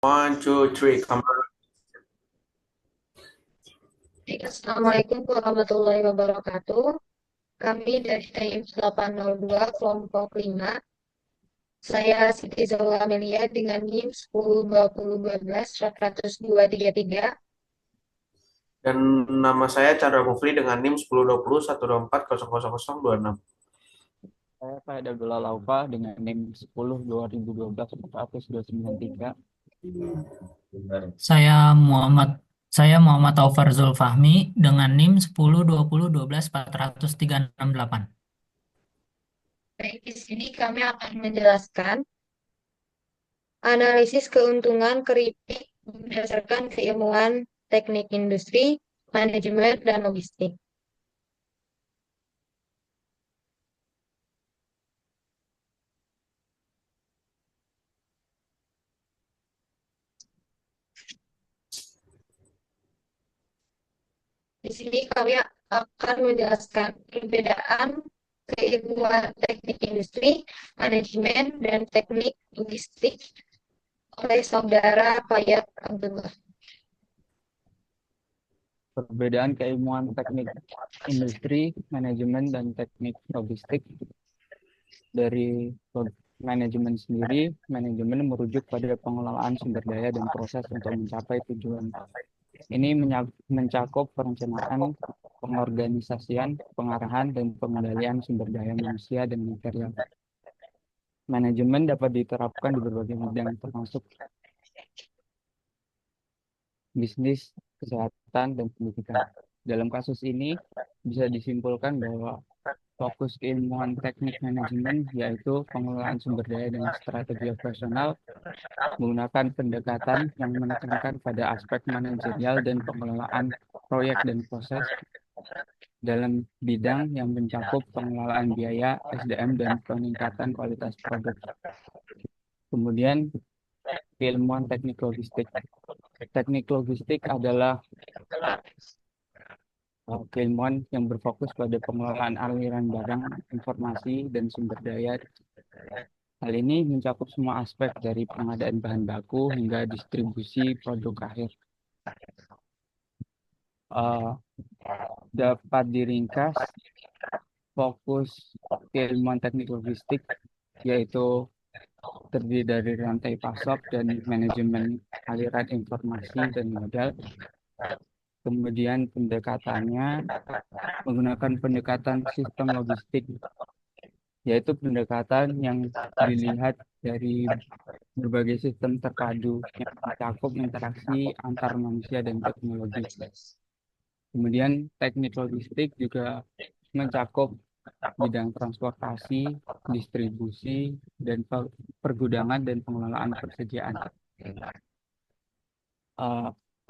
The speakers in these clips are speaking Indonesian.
One, two, three, kamera. Assalamualaikum warahmatullahi wabarakatuh. Kami dari TIM 802 kelompok 5. Saya Siti Zola Amelia dengan NIM 102012-40233. Dan nama saya Chandra Mufri dengan NIM 102012400026. Saya Fahed Abdullah Laufa dengan NIM 10 2012 400 293. Saya Muhammad saya Muhammad Taufar Zulfahmi dengan NIM 10 20 12 400 368. Baik, di sini kami akan menjelaskan analisis keuntungan keripik berdasarkan keilmuan teknik industri, manajemen, dan logistik. Di sini kami akan menjelaskan perbedaan keilmuan teknik industri, manajemen, dan teknik logistik oleh Saudara Fayat Abdullah. Perbedaan keilmuan teknik industri, manajemen, dan teknik logistik. Dari manajemen sendiri, manajemen merujuk pada pengelolaan sumber daya dan proses untuk mencapai tujuan. Ini mencakup perencanaan, pengorganisasian, pengarahan, dan pengendalian sumber daya manusia dan material. Manajemen dapat diterapkan di berbagai bidang, termasuk bisnis, kesehatan, dan pendidikan. Dalam kasus ini, bisa disimpulkan bahwa fokus keilmuan teknik manajemen yaitu pengelolaan sumber daya dan strategi operasional menggunakan pendekatan yang menekankan pada aspek manajerial dan pengelolaan proyek dan proses dalam bidang yang mencakup pengelolaan biaya, SDM, dan peningkatan kualitas produk. Kemudian, keilmuan teknik logistik. Teknik logistik adalah keilmuan yang berfokus pada pengelolaan aliran barang, informasi, dan sumber daya. Hal ini mencakup semua aspek dari pengadaan bahan baku hingga distribusi produk akhir. Uh, Dapat diringkas, fokus keilmuan teknik logistik yaitu terdiri dari rantai pasok dan manajemen aliran informasi dan modal. Kemudian pendekatannya menggunakan pendekatan sistem logistik, yaitu pendekatan yang dilihat dari berbagai sistem terpadu yang mencakup interaksi antar manusia dan teknologi. Kemudian teknik logistik juga mencakup bidang transportasi, distribusi, dan pergudangan dan pengelolaan persediaan.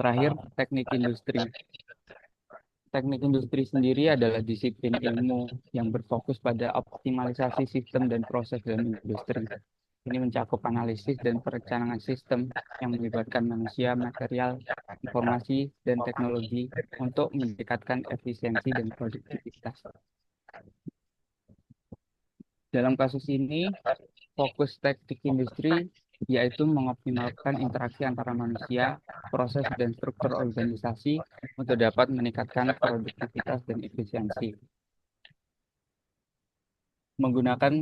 Terakhir, teknik industri. Teknik industri sendiri adalah disiplin ilmu yang berfokus pada optimalisasi sistem dan proses dalam industri. Ini mencakup analisis dan perencanaan sistem yang melibatkan manusia, material, informasi, dan teknologi untuk meningkatkan efisiensi dan produktivitas. Dalam kasus ini, fokus teknik industri yaitu mengoptimalkan interaksi antara manusia, proses, dan struktur organisasi untuk dapat meningkatkan produktivitas dan efisiensi. Menggunakan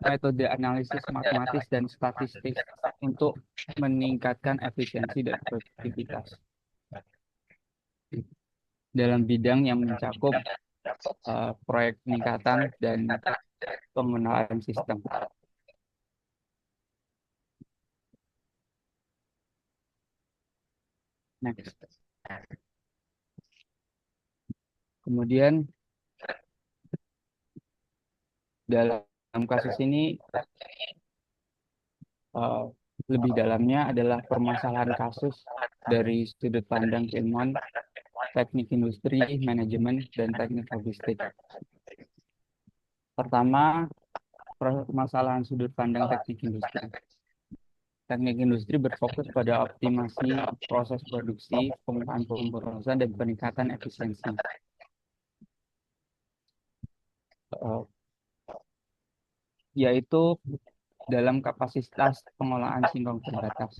metode analisis matematis dan statistik untuk meningkatkan efisiensi dan produktivitas dalam bidang yang mencakup proyek peningkatan dan pengenalan sistem. Next. Kemudian dalam kasus ini lebih dalamnya adalah permasalahan kasus dari sudut pandang keilmuan teknik industri, manajemen, dan teknik logistik. Pertama, permasalahan sudut pandang teknik industri. Teknik industri berfokus pada optimasi proses produksi, penggunaan pemrosesan, dan peningkatan efisiensi. Yaitu dalam kapasitas pengolahan singkong terbatas.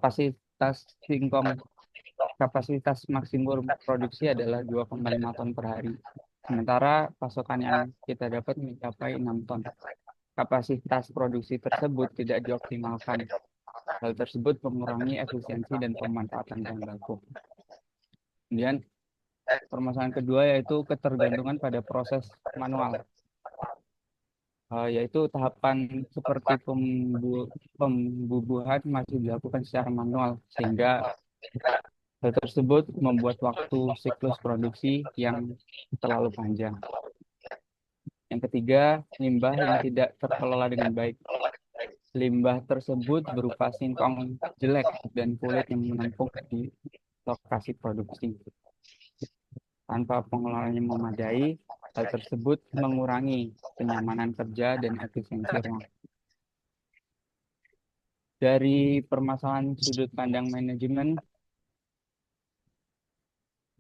kapasitas maksimum produksi adalah 2,5 ton per hari. Sementara pasokan yang kita dapat mencapai 6 ton. Kapasitas produksi tersebut tidak dioptimalkan. Hal tersebut mengurangi efisiensi dan pemanfaatan bahan baku. Kemudian permasalahan kedua yaitu ketergantungan pada proses manual. Yaitu tahapan seperti pembubuhan masih dilakukan secara manual, sehingga hal tersebut membuat waktu siklus produksi yang terlalu panjang. Yang ketiga, limbah yang tidak terkelola dengan baik. Limbah tersebut berupa singkong jelek dan kulit yang menumpuk di lokasi produksi. Tanpa pengelolaan yang memadai, hal tersebut mengurangi kenyamanan kerja dan efisiensi ruang. Dari permasalahan sudut pandang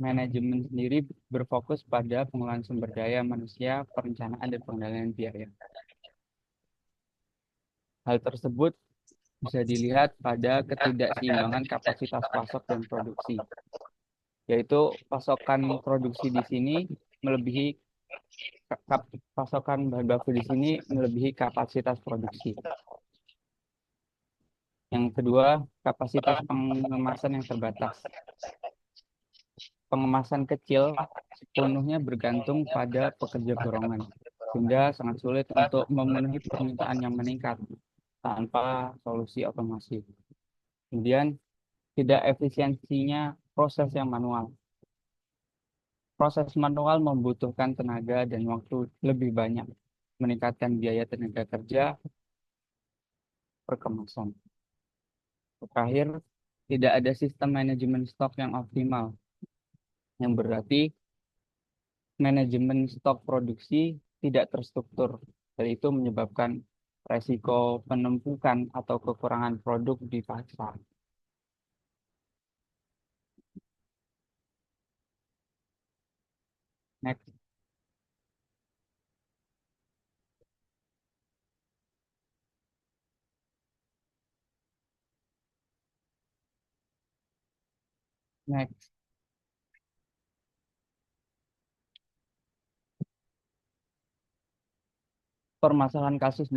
manajemen sendiri berfokus pada pengelolaan sumber daya manusia, perencanaan, dan pengendalian biaya. Hal tersebut bisa dilihat pada ketidakseimbangan kapasitas pasok dan produksi, yaitu pasokan produksi di sini melebihi pasokan bahan baku di sini melebihi kapasitas produksi. Yang kedua, kapasitas pengemasan yang terbatas. Pengemasan kecil sepenuhnya bergantung pada pekerja borongan, sehingga sangat sulit untuk memenuhi permintaan yang meningkat tanpa solusi otomasi. Kemudian, tidak efisiensinya proses yang manual. Proses manual membutuhkan tenaga dan waktu lebih banyak, meningkatkan biaya tenaga kerja per kemasan. Terakhir, tidak ada sistem manajemen stok yang optimal, yang berarti manajemen stok produksi tidak terstruktur. Hal itu menyebabkan resiko penumpukan atau kekurangan produk di pasar. Next. Next. Permasalahan kasus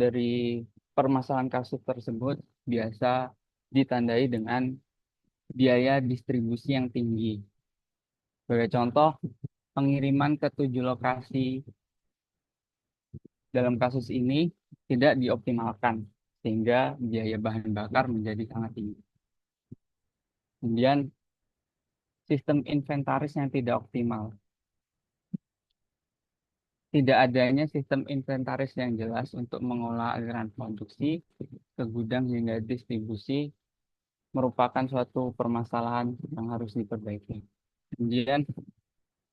tersebut biasa ditandai dengan biaya distribusi yang tinggi. Sebagai contoh, pengiriman ke 7 lokasi dalam kasus ini tidak dioptimalkan, sehingga biaya bahan bakar menjadi sangat tinggi. Kemudian, sistem inventaris yang tidak optimal. Tidak adanya sistem inventaris yang jelas untuk mengolah aliran produksi ke gudang hingga distribusi merupakan suatu permasalahan yang harus diperbaiki. Kemudian,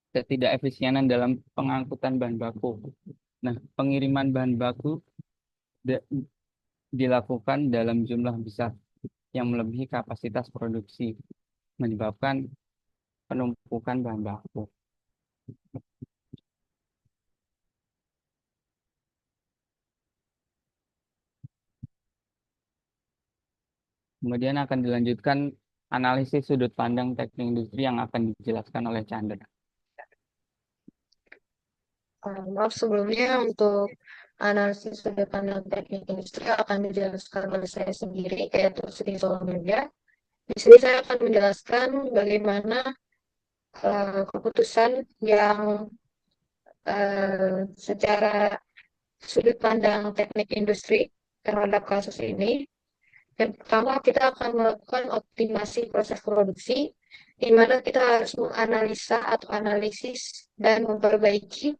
ketidakefisienan dalam pengangkutan bahan baku. Nah, pengiriman bahan baku dilakukan dalam jumlah besar yang melebihi kapasitas produksi, menyebabkan penumpukan bahan baku. Kemudian akan dilanjutkan analisis sudut pandang teknik industri yang akan dijelaskan oleh Chandra. Maaf sebelumnya untuk analisis sudut pandang teknik industri akan dijelaskan oleh saya sendiri, yaitu Sri Solomia. Di sini saya akan menjelaskan bagaimana keputusan yang secara sudut pandang teknik industri terhadap kasus ini. Yang pertama, kita akan melakukan optimasi proses produksi, di mana kita harus menganalisa atau analisis dan memperbaiki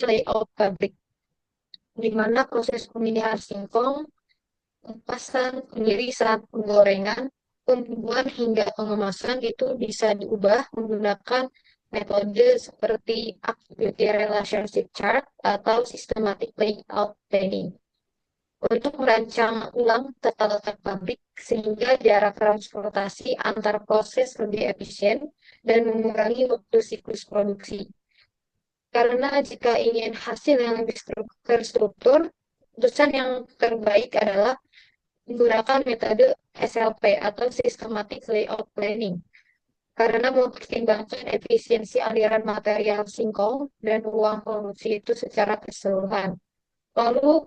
layout pabrik, di mana proses pemilihan singkong, pengepasan, penirisan, penggorengan, pembubuhan hingga pengemasan itu bisa diubah menggunakan metode seperti activity relationship chart atau systematic layout planning untuk merancang ulang tata letak pabrik sehingga jarak transportasi antar proses lebih efisien dan mengurangi waktu siklus produksi. Karena jika ingin hasil yang lebih terstruktur, keputusan yang terbaik adalah menggunakan metode SLP atau Systematic Layout Planning karena mempertimbangkan efisiensi aliran material singkong dan ruang produksi itu secara keseluruhan. Lalu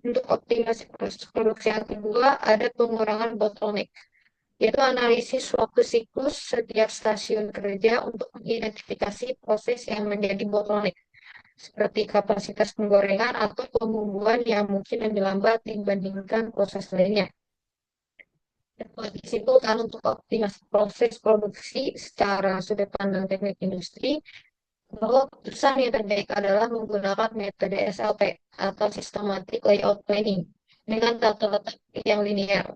untuk optimasi proses produksi yang kedua ada pengurangan bottleneck, yaitu analisis waktu siklus setiap stasiun kerja untuk mengidentifikasi proses yang menjadi bottleneck, seperti kapasitas penggorengan atau pembumbuan yang mungkin lebih lambat dibandingkan proses lainnya. Dapat disimpulkan untuk optimasi proses produksi secara sudut pandang teknik industri, bahwa keputusan yang terbaik adalah menggunakan metode SLP atau Systematic Layout Planning dengan tata letak yang linear,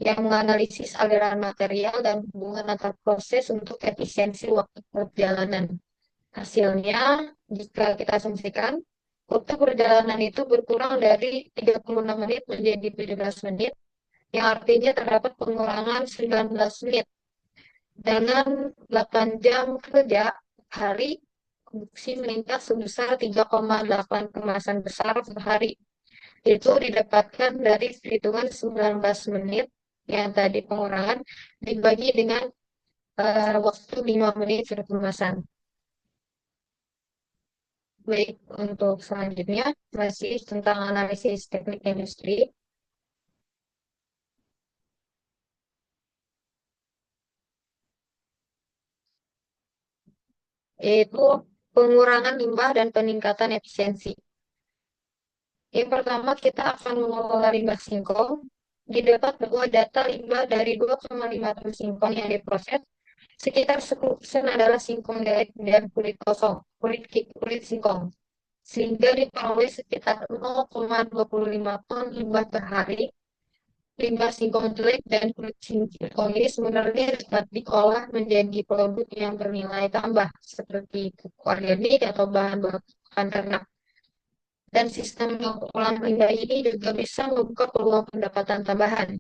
yang menganalisis aliran material dan hubungan antar proses untuk efisiensi waktu perjalanan. Hasilnya, jika kita asumsikan, waktu perjalanan itu berkurang dari 36 menit menjadi 17 menit, yang artinya terdapat pengurangan 19 menit. Dengan 8 jam kerja hari, produksi meningkat sebesar 3,8 kemasan besar per hari. Itu didapatkan dari perhitungan 19 menit yang tadi pengurangan dibagi dengan waktu 5 menit per kemasan. Baik, untuk selanjutnya masih tentang analisis teknik industri. Yaitu pengurangan limbah dan peningkatan efisiensi. Yang pertama, kita akan mengelola limbah singkong. Didapat bahwa data limbah dari 2,5 ton singkong yang diproses, sekitar 10% adalah singkong dan kulit kosong, kulit singkong. Sehingga diperoleh sekitar 0,25 ton limbah per hari. Limbah singkong jelek dan kulit singkong ini sebenarnya dapat diolah menjadi produk yang bernilai tambah, seperti pupuk organik atau bahan bahan ternak. Dan sistem pengolahan limbah ini juga bisa membuka peluang pendapatan tambahan.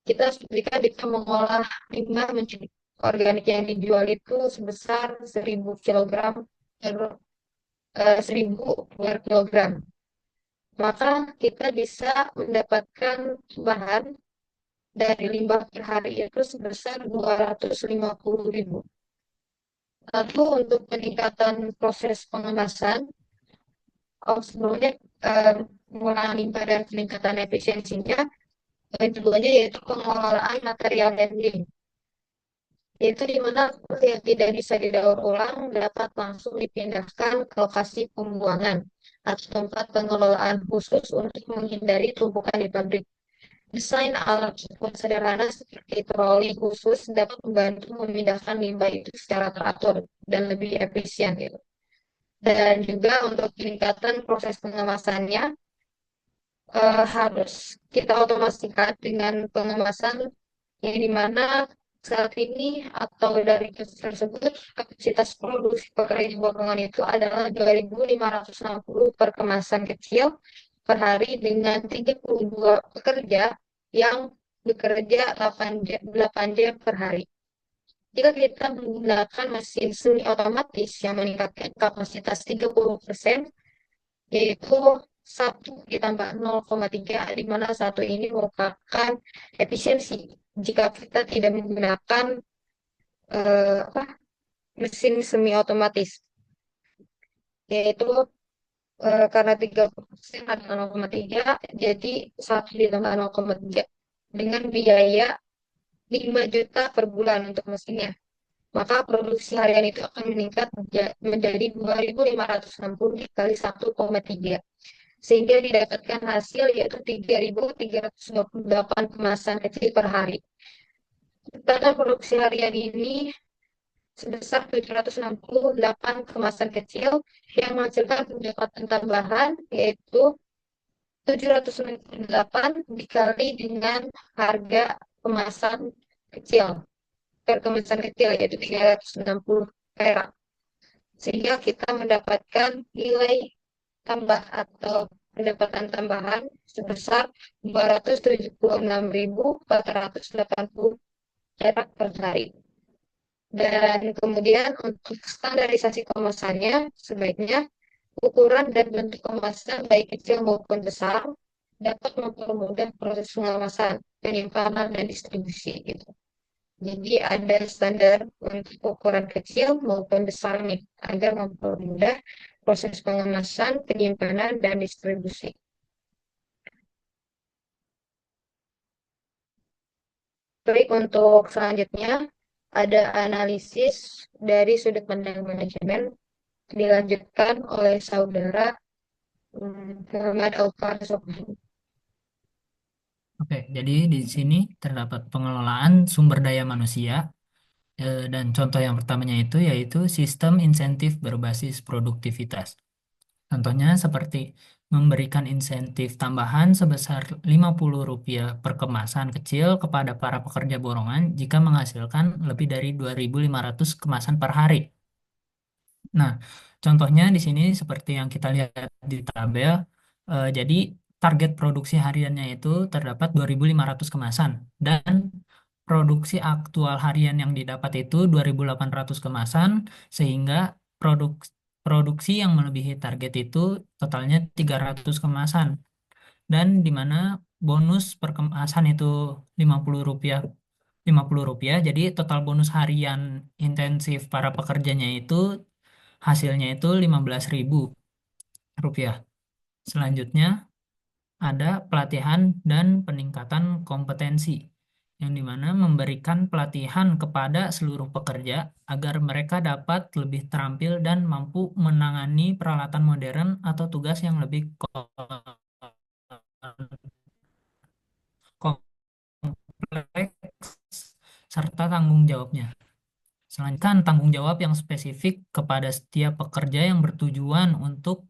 Kita jika mengolah limbah menjadi organik yang dijual itu sebesar 1.000 kilogram per 1.000 per kilogram, maka kita bisa mendapatkan bahan dari limbah per hari itu sebesar 250.000. Lalu untuk peningkatan proses pengemasan, sebelumnya pengelolaan limbah dan peningkatan efisiensinya, keduanya yaitu pengelolaan material handling, yaitu di mana yang tidak bisa didaur ulang dapat langsung dipindahkan ke lokasi pembuangan atau tempat pengelolaan khusus untuk menghindari tumpukan di pabrik. Desain alat cukup sederhana seperti troli khusus dapat membantu memindahkan limbah itu secara teratur dan lebih efisien gitu. Dan juga untuk peningkatan proses pengemasannya harus kita otomasikan dengan pengemasan yang dimana saat ini atau dari kasus tersebut kapasitas produksi pekerja borongan itu adalah 2.560 per kemasan kecil per hari dengan 32 pekerja yang bekerja 8 jam per hari. Jika kita menggunakan mesin semi otomatis yang meningkatkan kapasitas 30%, yaitu 1 ditambah 0,3, di mana 1 ini merupakan efisiensi. Jika kita tidak menggunakan mesin semi otomatis, yaitu karena 30% adalah 0,3, jadi 1 ditambah 0,3 dengan biaya 5 juta per bulan untuk mesinnya. Maka produksi harian itu akan meningkat menjadi 2.560 dikali 1,3. Sehingga didapatkan hasil yaitu 3.328 kemasan kecil per hari. Total produksi harian ini sebesar 768 kemasan kecil yang menghasilkan pendapatan tambahan yaitu 798 dikali dengan harga kemasan kecil per kemasan kecil yaitu 360 perak, sehingga kita mendapatkan nilai tambah atau pendapatan tambahan sebesar 276.480 perak per hari. Dan kemudian untuk standarisasi kemasannya, sebaiknya ukuran dan bentuk kemasan baik kecil maupun besar dapat mempermudah proses pengawasan, penyimpanan, dan distribusi gitu. Jadi ada standar untuk ukuran kecil maupun besar nih, agar mempermudah proses pengemasan, penyimpanan, dan distribusi. Baik, untuk selanjutnya ada analisis dari sudut pandang manajemen dilanjutkan oleh saudara Muhammad Alfar Sokhan. Oke, jadi di sini terdapat pengelolaan sumber daya manusia dan contoh yang pertamanya itu yaitu sistem insentif berbasis produktivitas. Contohnya seperti memberikan insentif tambahan sebesar Rp50 per kemasan kecil kepada para pekerja borongan jika menghasilkan lebih dari 2.500 kemasan per hari. Nah, contohnya di sini seperti yang kita lihat di tabel, jadi target produksi hariannya itu terdapat 2.500 kemasan dan produksi aktual harian yang didapat itu 2.800 kemasan sehingga produksi yang melebihi target itu totalnya 300 kemasan dan di mana bonus per kemasan itu Rp50 Rp50, jadi total bonus harian intensif para pekerjanya itu hasilnya itu Rp15.000. Selanjutnya ada pelatihan dan peningkatan kompetensi, yang dimana memberikan pelatihan kepada seluruh pekerja agar mereka dapat lebih terampil dan mampu menangani peralatan modern atau tugas yang lebih kompleks serta tanggung jawabnya. Selanjutnya, tanggung jawab yang spesifik kepada setiap pekerja yang bertujuan untuk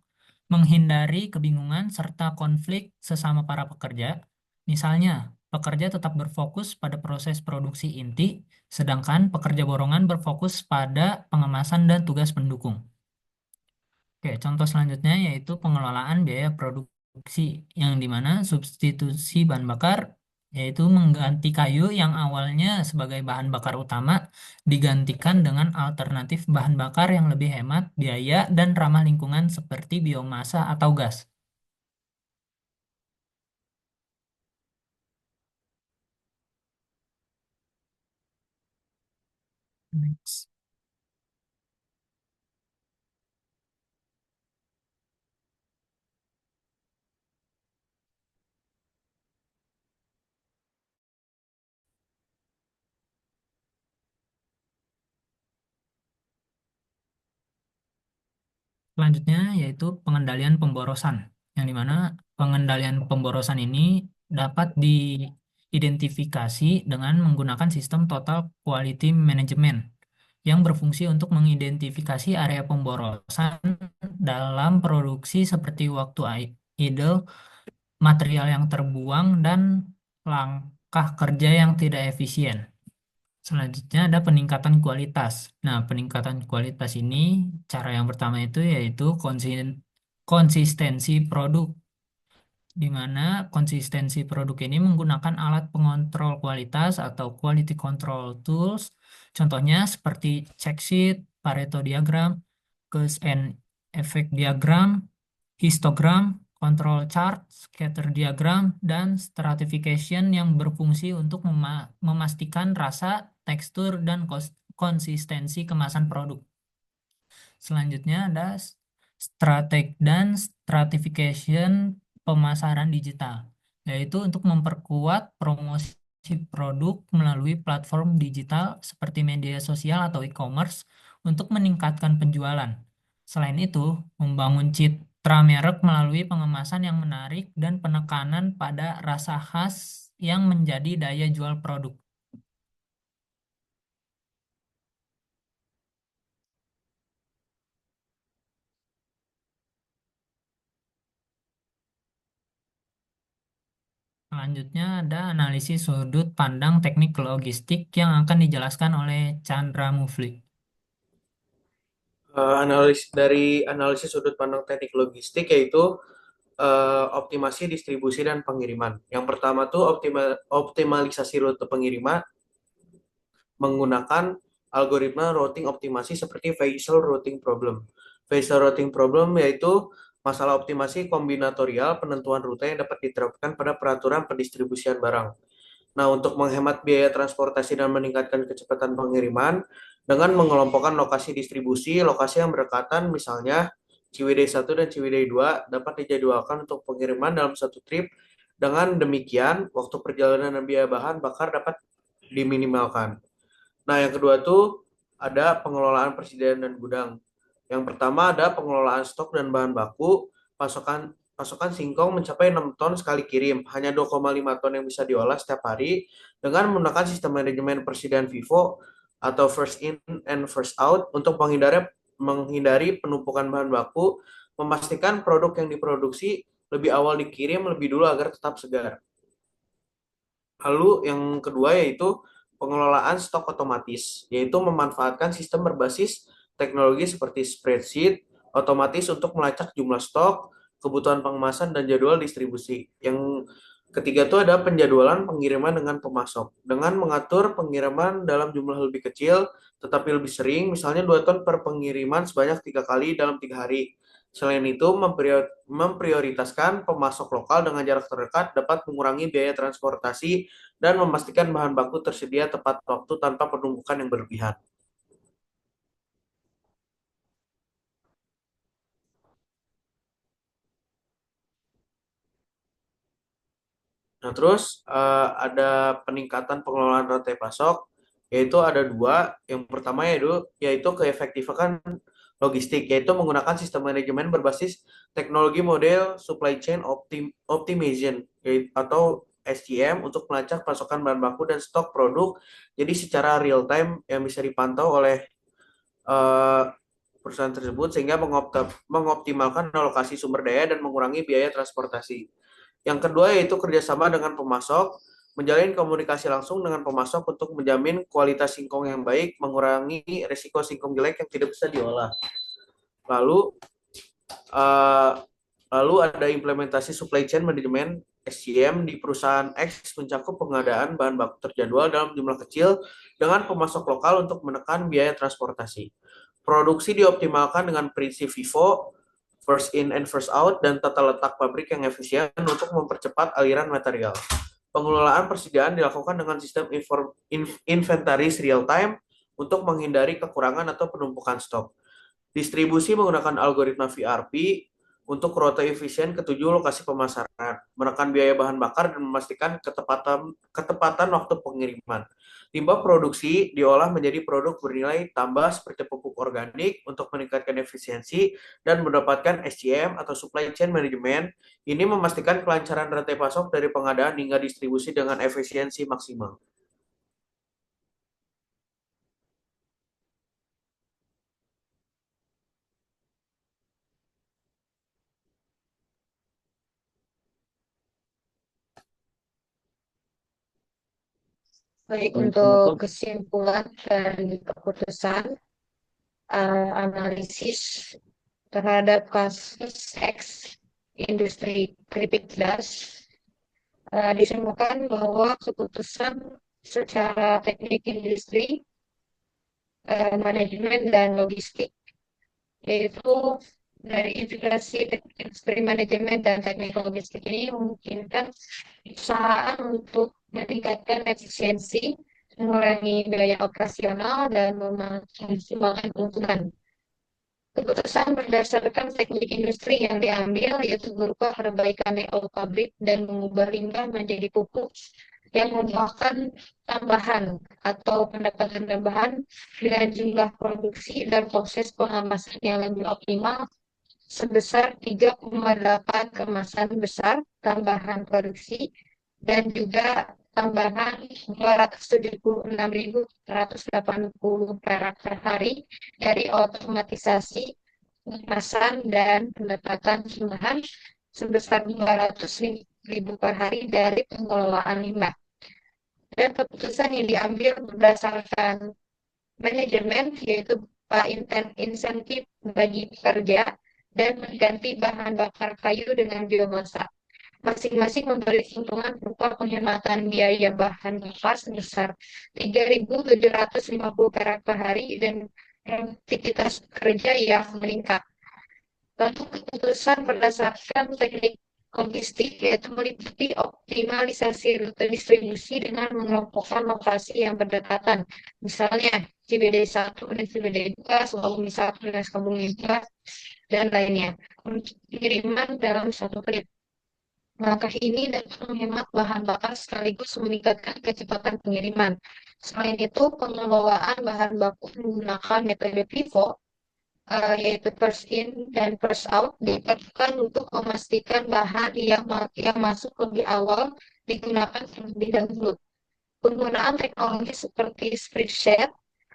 menghindari kebingungan serta konflik sesama para pekerja. Misalnya, pekerja tetap berfokus pada proses produksi inti, sedangkan pekerja borongan berfokus pada pengemasan dan tugas pendukung. Oke, contoh selanjutnya yaitu pengelolaan biaya produksi, yang dimana substitusi bahan bakar yaitu mengganti kayu yang awalnya sebagai bahan bakar utama digantikan dengan alternatif bahan bakar yang lebih hemat biaya dan ramah lingkungan seperti biomasa atau gas. Next. Selanjutnya yaitu pengendalian pemborosan, yang dimana pengendalian pemborosan ini dapat diidentifikasi dengan menggunakan sistem Total Quality Management yang berfungsi untuk mengidentifikasi area pemborosan dalam produksi seperti waktu idle, material yang terbuang, dan langkah kerja yang tidak efisien. Selanjutnya ada peningkatan kualitas. Nah, peningkatan kualitas ini cara yang pertama itu yaitu konsistensi produk, di mana konsistensi produk ini menggunakan alat pengontrol kualitas atau quality control tools. Contohnya seperti check sheet, Pareto diagram, cause and effect diagram, histogram, control chart, scatter diagram, dan stratification yang berfungsi untuk memastikan rasa, tekstur, dan konsistensi kemasan produk. Selanjutnya ada strateg dan stratification pemasaran digital, yaitu untuk memperkuat promosi produk melalui platform digital seperti media sosial atau e-commerce untuk meningkatkan penjualan. Selain itu, membangun citra merek melalui pengemasan yang menarik dan penekanan pada rasa khas yang menjadi daya jual produk. Selanjutnya ada analisis sudut pandang teknik logistik yang akan dijelaskan oleh Chandra Mufli. Analisis sudut pandang teknik logistik yaitu optimasi distribusi dan pengiriman. Yang pertama tuh optimalisasi rute pengiriman menggunakan algoritma routing optimasi seperti Faisal Routing Problem. Faisal Routing Problem yaitu Masalah optimasi kombinatorial penentuan rute yang dapat diterapkan pada peraturan pendistribusian barang. Nah, untuk menghemat biaya transportasi dan meningkatkan kecepatan pengiriman, dengan mengelompokkan lokasi distribusi, lokasi yang berdekatan, misalnya Ciwidey 1 dan Ciwidey 2, dapat dijadwalkan untuk pengiriman dalam satu trip. Dengan demikian, waktu perjalanan dan biaya bahan bakar dapat diminimalkan. Nah, yang kedua tuh ada pengelolaan persediaan dan gudang. Yang pertama ada pengelolaan stok dan bahan baku. Pasokan pasokan singkong mencapai 6 ton sekali kirim, hanya 2,5 ton yang bisa diolah setiap hari dengan menggunakan sistem manajemen persediaan FIFO atau first in and first out untuk menghindari penumpukan bahan baku, memastikan produk yang diproduksi lebih awal dikirim lebih dulu agar tetap segar. Lalu yang kedua yaitu pengelolaan stok otomatis, yaitu memanfaatkan sistem berbasis teknologi seperti spreadsheet otomatis untuk melacak jumlah stok, kebutuhan pengemasan, dan jadwal distribusi. Yang ketiga itu ada penjadwalan pengiriman dengan pemasok. Dengan mengatur pengiriman dalam jumlah lebih kecil, tetapi lebih sering, misalnya 2 ton per pengiriman sebanyak 3 kali dalam 3 hari. Selain itu, memprioritaskan pemasok lokal dengan jarak terdekat dapat mengurangi biaya transportasi dan memastikan bahan baku tersedia tepat waktu tanpa penumpukan yang berlebihan. Nah, terus ada peningkatan pengelolaan rantai pasok, yaitu ada dua. Yang pertama yaitu keefektifan logistik, yaitu menggunakan sistem manajemen berbasis teknologi model supply chain optimization, atau SCM untuk melacak pasokan bahan baku dan stok produk. Jadi secara real time yang bisa dipantau oleh eh, perusahaan tersebut sehingga mengoptimalkan alokasi sumber daya dan mengurangi biaya transportasi. Yang kedua yaitu kerjasama dengan pemasok, menjalin komunikasi langsung dengan pemasok untuk menjamin kualitas singkong yang baik, mengurangi risiko singkong jelek yang tidak bisa diolah. Lalu uh, lalu ada implementasi supply chain management SCM di perusahaan X mencakup pengadaan bahan baku terjadwal dalam jumlah kecil dengan pemasok lokal untuk menekan biaya transportasi. Produksi dioptimalkan dengan prinsip FIFO, first in and first out, dan tata letak pabrik yang efisien untuk mempercepat aliran material. Pengelolaan persediaan dilakukan dengan sistem inventaris real time untuk menghindari kekurangan atau penumpukan stok. Distribusi menggunakan algoritma VRP untuk rute efisien ke 7 lokasi pemasaran, menekan biaya bahan bakar dan memastikan ketepatan waktu pengiriman. Limbah produksi diolah menjadi produk bernilai tambah seperti pupuk organik untuk meningkatkan efisiensi dan mendapatkan SCM atau supply chain management. Ini memastikan kelancaran rantai pasok dari pengadaan hingga distribusi dengan efisiensi maksimal. Baik, Baik, untuk penutup. kesimpulan dari keputusan analisis terhadap kasus X industri keripik gas, ditemukan bahwa keputusan secara teknik industri, manajemen, dan logistik, yaitu dari integrasi industri manajemen dan teknik logistik ini memungkinkan perusahaan untuk meningkatkan efisiensi, mengurangi biaya operasional, dan memaksimalkan keuntungan. Keputusan berdasarkan teknik industri yang diambil yaitu berupa perbaikan layout pabrik dan mengubah limbah menjadi pupuk yang membuahkan tambahan atau pendapatan tambahan dengan jumlah produksi dan proses pengemasan yang lebih optimal sebesar 3,8 kemasan besar tambahan produksi dan juga tambahan 276.180 perak per hari dari otomatisasi pengemasan dan pendapatan tambahan sebesar 200.000 per hari dari pengelolaan limbah. Dan keputusan yang diambil berdasarkan manajemen yaitu insentif bagi pekerja dan mengganti bahan bakar kayu dengan biomasa. Masing-masing memberi keuntungan berupa penghematan biaya bahan bakar sebesar 3.750 perak per hari dan produktivitas kerja yang meningkat. Lalu keputusan berdasarkan teknik logistik yaitu meliputi optimalisasi rute distribusi dengan mengelompokkan lokasi yang berdekatan. Misalnya CBD 1 dan CBD 2, Sukabumi 1 dan Sukabumi 2, dan lainnya. Untuk pengiriman dalam satu trip. Langkah ini dapat menghemat bahan bakar sekaligus meningkatkan kecepatan pengiriman. Selain itu, pengelolaan bahan baku menggunakan metode FIFO, yaitu first in dan first out, diperlukan untuk memastikan bahan yang masuk lebih awal digunakan terlebih dahulu. Penggunaan teknologi seperti spreadsheet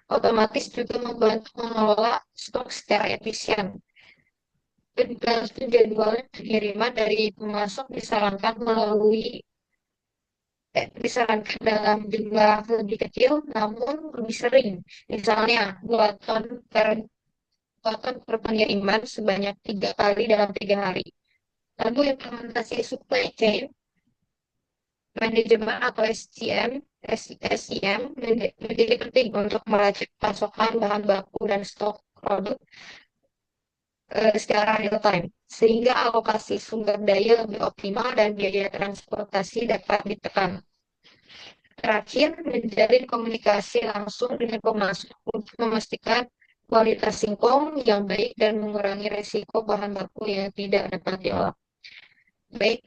otomatis juga membantu mengelola stok secara efisien. Jadwal pengiriman dari pemasok disarankan dalam jumlah lebih kecil namun lebih sering. Misalnya 2 ton per pengiriman sebanyak 3 kali dalam 3 hari. Lalu implementasi supply chain manajemen atau SCM menjadi penting untuk melacak pasokan bahan baku dan stok produk secara real time, sehingga alokasi sumber daya lebih optimal dan biaya transportasi dapat ditekan. Terakhir, menjalin komunikasi langsung dengan pemasok untuk memastikan kualitas singkong yang baik dan mengurangi resiko bahan baku yang tidak dapat diolah. Baik,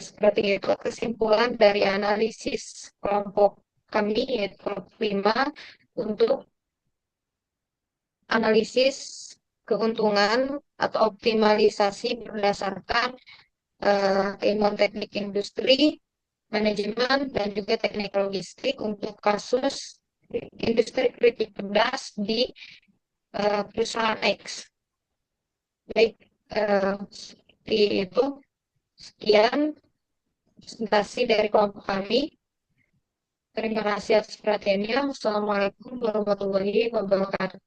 seperti itu kesimpulan dari analisis kelompok kami, yaitu kelompok 5, untuk analisis keuntungan atau optimalisasi berdasarkan ilmu teknik industri, manajemen, dan juga teknik logistik untuk kasus industri kritik pedas di perusahaan X. Baik, seperti itu. Sekian presentasi dari kelompok kami. Terima kasih atas perhatiannya. Wassalamualaikum warahmatullahi wabarakatuh.